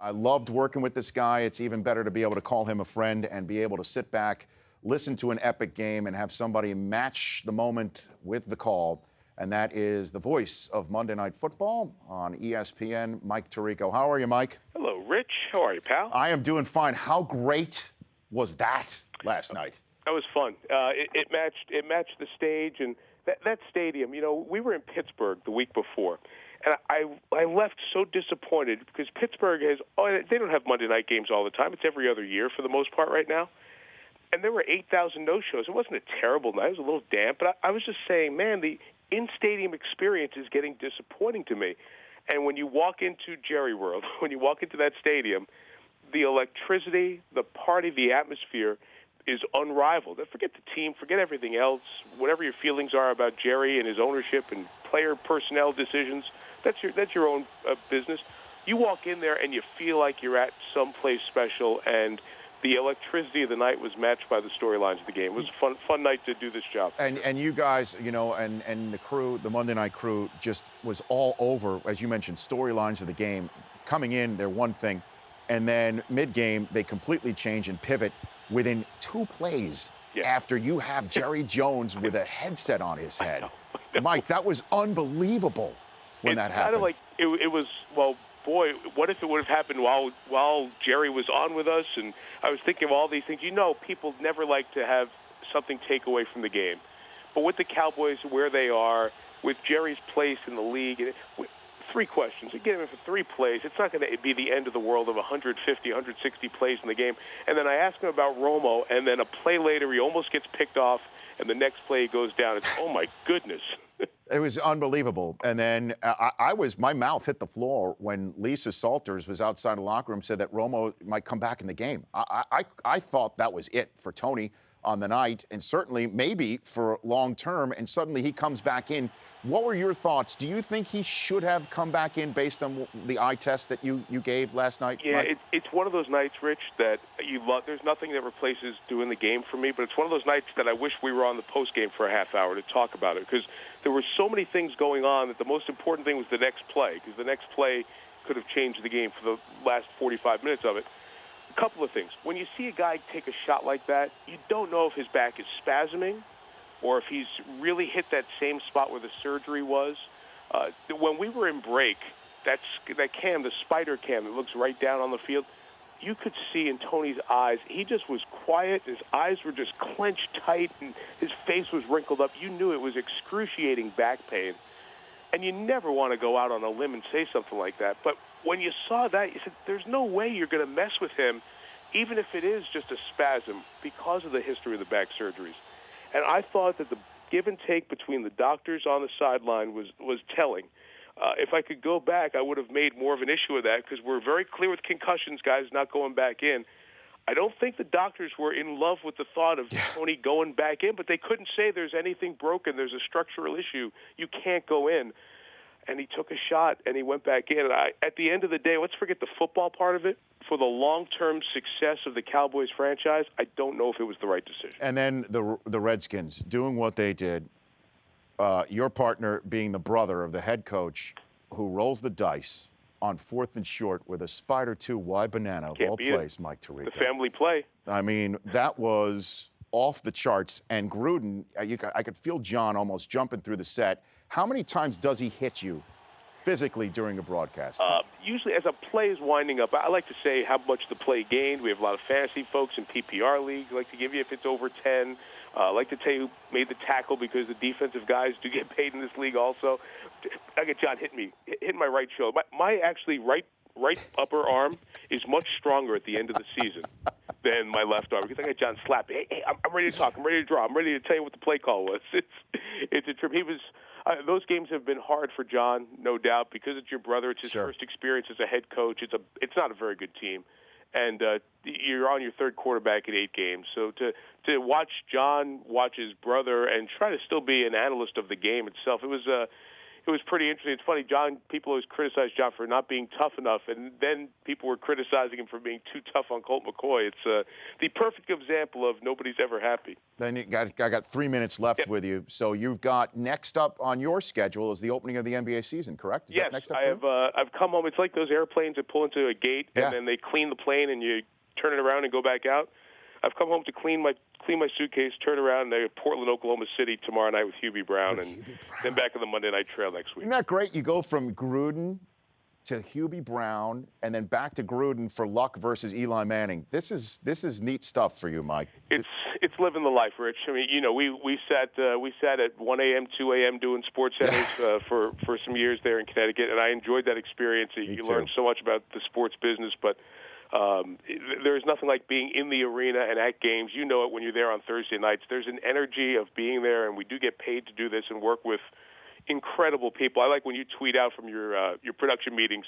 I loved working with this guy. It's even better to be able to call him a friend and be able to sit back, listen to an epic game, and have somebody match the moment with the call. And that is the voice of Monday Night Football on ESPN, Mike Tirico. How are you, Mike? Hello, Rich. How are you, pal? I am doing fine. How great was that last night? That was fun. It matched the stage, and that stadium. You know, we were in Pittsburgh the week before, and I left so disappointed because Pittsburgh they don't have Monday night games all the time. It's every other year for the most part right now. And there were 8,000 no-shows. It wasn't a terrible night. It was a little damp, but I was just saying, man, the in-stadium experience is getting disappointing to me. And when you walk into Jerry World, when you walk into that stadium, the electricity, the party, the atmosphere is unrivaled. Forget the team, forget everything else. Whatever your feelings are about Jerry and his ownership and player personnel decisions, that's your own business. You walk in there and you feel like you're at someplace special, and the electricity of the night was matched by the storylines of the game. It was a fun night to do this job. And you guys, you know, and the crew, the Monday night crew, just was all over, as you mentioned, storylines of the game. Coming in, they're one thing, and then mid-game, they completely change and pivot within 2 plays after you have Jerry Jones with a headset on his head. I know. Mike, that was unbelievable when that happened. Kind of like it was, well, boy, what if it would have happened while Jerry was on with us? And I was thinking of all these things. You know, people never like to have something take away from the game. But with the Cowboys, where they are, with Jerry's place in the league, 3 questions. You get him in for 3 plays. It's not going to be the end of the world of 150, 160 plays in the game. And then I ask him about Romo, and then a play later he almost gets picked off, and the next play he goes down. It's, oh, my goodness. It was unbelievable. And then my mouth hit the floor when Lisa Salters was outside the locker room, said that Romo might come back in the game. I thought that was it for Tony on the night, and certainly maybe for long term, and suddenly he comes back in. What were your thoughts? Do you think he should have come back in based on the eye test that you gave last night? Yeah, it's one of those nights, Rich, that you love. There's nothing that replaces doing the game for me, but it's one of those nights that I wish we were on the post game for a half hour to talk about it, because there were so many things going on that the most important thing was the next play, because the next play could have changed the game for the last 45 minutes of it. A couple of things. When you see a guy take a shot like that, you don't know if his back is spasming or if he's really hit that same spot where the surgery was. When we were in break, that cam, the spider cam that looks right down on the field, you could see in Tony's eyes, he just was quiet. His eyes were just clenched tight, and his face was wrinkled up. You knew it was excruciating back pain. And you never want to go out on a limb and say something like that. But when you saw that, you said, there's no way you're going to mess with him, even if it is just a spasm, because of the history of the back surgeries. And I thought that the give and take between the doctors on the sideline was telling. If I could go back, I would have made more of an issue of that, because we're very clear with concussions, guys not going back in. I don't think the doctors were in love with the thought of Tony going back in, but they couldn't say there's anything broken, there's a structural issue, you can't go in. And he took a shot, and he went back in. And at the end of the day, let's forget the football part of it. For the long-term success of the Cowboys franchise, I don't know if it was the right decision. And then the Redskins doing what they did, your partner being the brother of the head coach who rolls the dice on 4th and short with a Spider 2 wide banana of all plays, Mike Tirico. The family play. I mean, that was off the charts. And Gruden, I could feel Jon almost jumping through the set. How many times does he hit you physically during a broadcast? Usually as a play is winding up, I like to say how much the play gained. We have a lot of fantasy folks in PPR leagues. I like to give you if it's over 10. I like to tell you who made the tackle, because the defensive guys do get paid in this league also. I get Jon hit my right shoulder. My actually right upper arm is much stronger at the end of the season than my left arm, because I got Jon slapping. Hey, I'm ready to talk. I'm ready to draw. I'm ready to tell you what the play call was. It's a trip. He was. Those games have been hard for Jon, no doubt, because it's your brother. It's his first experience as a head coach. It's not a very good team, and you're on your 3rd quarterback in 8 games. So to watch Jon watch his brother and try to still be an analyst of the game itself, it was it was pretty interesting. It's funny, people always criticize Jon for not being tough enough, and then people were criticizing him for being too tough on Colt McCoy. It's the perfect example of nobody's ever happy. Then I got 3 minutes left with you. So you've got next up on your schedule is the opening of the NBA season, correct? Is yes, that next up I've come home. It's like those airplanes that pull into a gate, Yeah. and then they clean the plane, and you turn it around and go back out. I've come home to clean my suitcase, turn around, and they're Portland, Oklahoma City tomorrow night with Hubie Brown, then back on the Monday Night Trail next week. Isn't that great? You go from Gruden to Hubie Brown, and then back to Gruden for Luck versus Eli Manning. This is neat stuff for you, Mike. It's living the life, Rich. I mean, we sat at 1 a.m., 2 a.m. doing sports centers for some years there in Connecticut, and I enjoyed that experience. You learn so much about the sports business, but there's nothing like being in the arena and at games. You know it when you're there on Thursday nights. There's an energy of being there, and we do get paid to do this and work with incredible people. I like when you tweet out from your production meetings.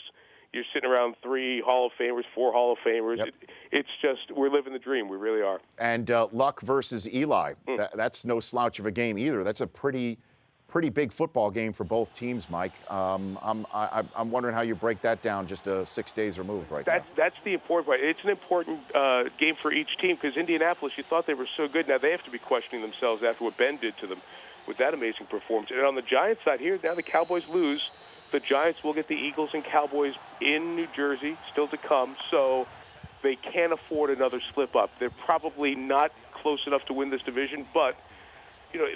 You're sitting around 3 Hall of Famers, 4 Hall of Famers. Yep. It's just, we're living the dream. We really are. And Luck versus Eli. That's no slouch of a game either. That's a pretty big football game for both teams, Mike. I'm wondering how you break that down just 6 days removed now. That's the important part. It's an important game for each team because Indianapolis, you thought they were so good. Now they have to be questioning themselves after what Ben did to them with that amazing performance. And on the Giants side here, now the Cowboys lose. The Giants will get the Eagles and Cowboys in New Jersey still to come, so they can't afford another slip-up. They're probably not close enough to win this division, but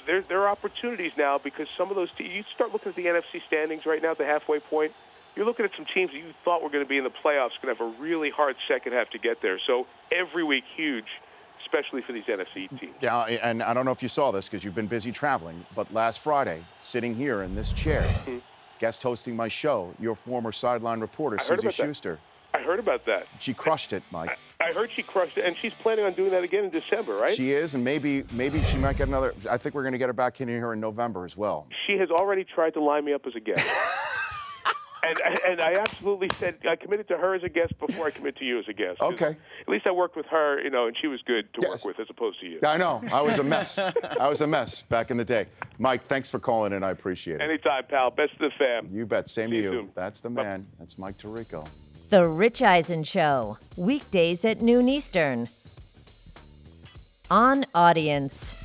there are opportunities now because some of those teams, you start looking at the NFC standings right now at the halfway point, you're looking at some teams that you thought were going to be in the playoffs going to have a really hard second half to get there. So every week, huge, especially for these NFC teams. Yeah, and I don't know if you saw this because you've been busy traveling, but last Friday, sitting here in this chair, guest hosting my show, your former sideline reporter, Susie Schuster. I heard about that. She crushed it, Mike. I heard she crushed it, and she's planning on doing that again in December, right? She is, and maybe she might get another. I think we're going to get her back in here in November as well. She has already tried to line me up as a guest. And I absolutely said I committed to her as a guest before I commit to you as a guest. Okay. At least I worked with her, and she was good to work with as opposed to you. I know. I was a mess. I was a mess back in the day. Mike, thanks for calling in. I appreciate it. Anytime, pal. Best of the fam. You bet. Same to you. Soon. That's the man. That's Mike Tirico. The Rich Eisen Show, weekdays at noon Eastern. On Audience.